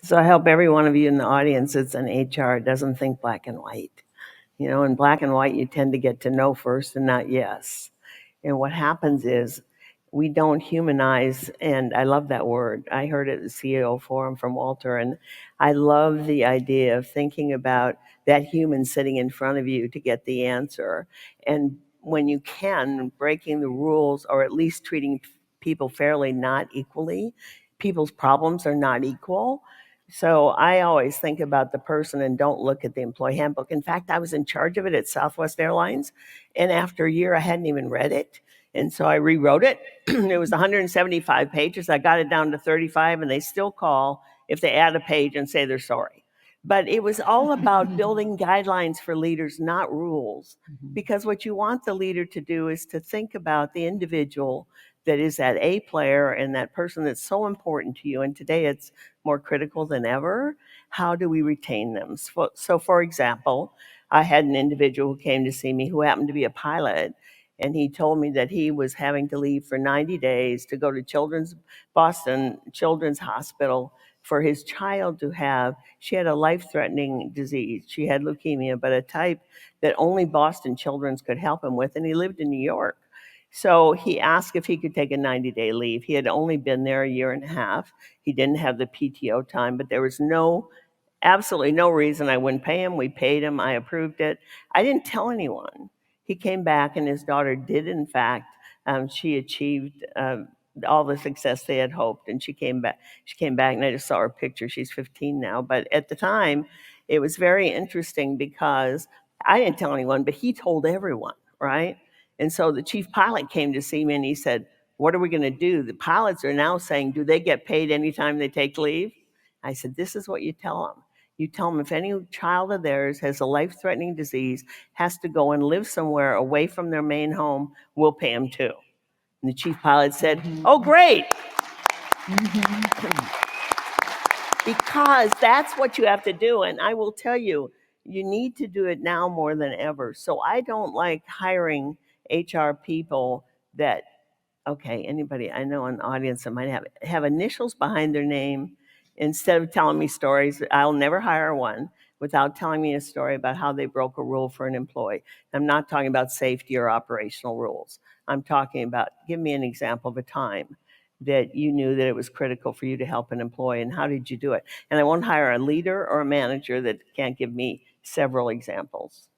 So I hope every one of you in the audience that's in HR doesn't think black and white. You know, in black and white, you tend to get to no first and not yes. And what happens is we don't humanize, and I love that word. I heard it at the CEO forum from Walter, and I love the idea of thinking about that human sitting in front of you to get the answer. And when you can, breaking the rules or at least treating people fairly, not equally. People's problems are not equal. So I always think about the person and don't look at the employee handbook. In fact, I was in charge of it at Southwest Airlines, and after a year, I hadn't even read it. And so I rewrote it. It was 175 pages. I got it down to 35, and they still call if they add a page and say they're sorry. But it was all about building guidelines for leaders, not rules. Because what you want the leader to do is to think about the individual that is that A player and that person that's so important to you. And today it's more critical than ever. How do we retain them? So for example, I had an individual who came to see me who happened to be a pilot, and he told me that he was having to leave for 90 days to go to Boston Children's Hospital for his child to have. She had a life-threatening disease. She had leukemia, but a type that only Boston Children's could help him with, and he lived in New York. So he asked if he could take a 90-day leave. He had only been there a year and a half. He didn't have the PTO time, but there was absolutely no reason I wouldn't pay him. We paid him. I approved it. I didn't tell anyone. He came back, and his daughter did, in fact, she achieved all the success they had hoped, and she came back. And I just saw her picture. She's 15 now. But at the time, it was very interesting because I didn't tell anyone, but he told everyone, right? And so the chief pilot came to see me, and he said, "What are we going to do? The pilots are now saying, do they get paid anytime they take leave?" I said, "This is what you tell them. You tell them if any child of theirs has a life-threatening disease, has to go and live somewhere away from their main home, we'll pay them too." And the chief pilot said, "Oh, great." Because that's what you have to do. And I will tell you, you need to do it now more than ever. So I don't like hiring HR people that, okay, anybody I know in the audience that might have initials behind their name. Instead of telling me stories, I'll never hire one without telling me a story about how they broke a rule for an employee. I'm not talking about safety or operational rules. I'm talking about, give me an example of a time that you knew that it was critical for you to help an employee, and how did you do it? And I won't hire a leader or a manager that can't give me several examples.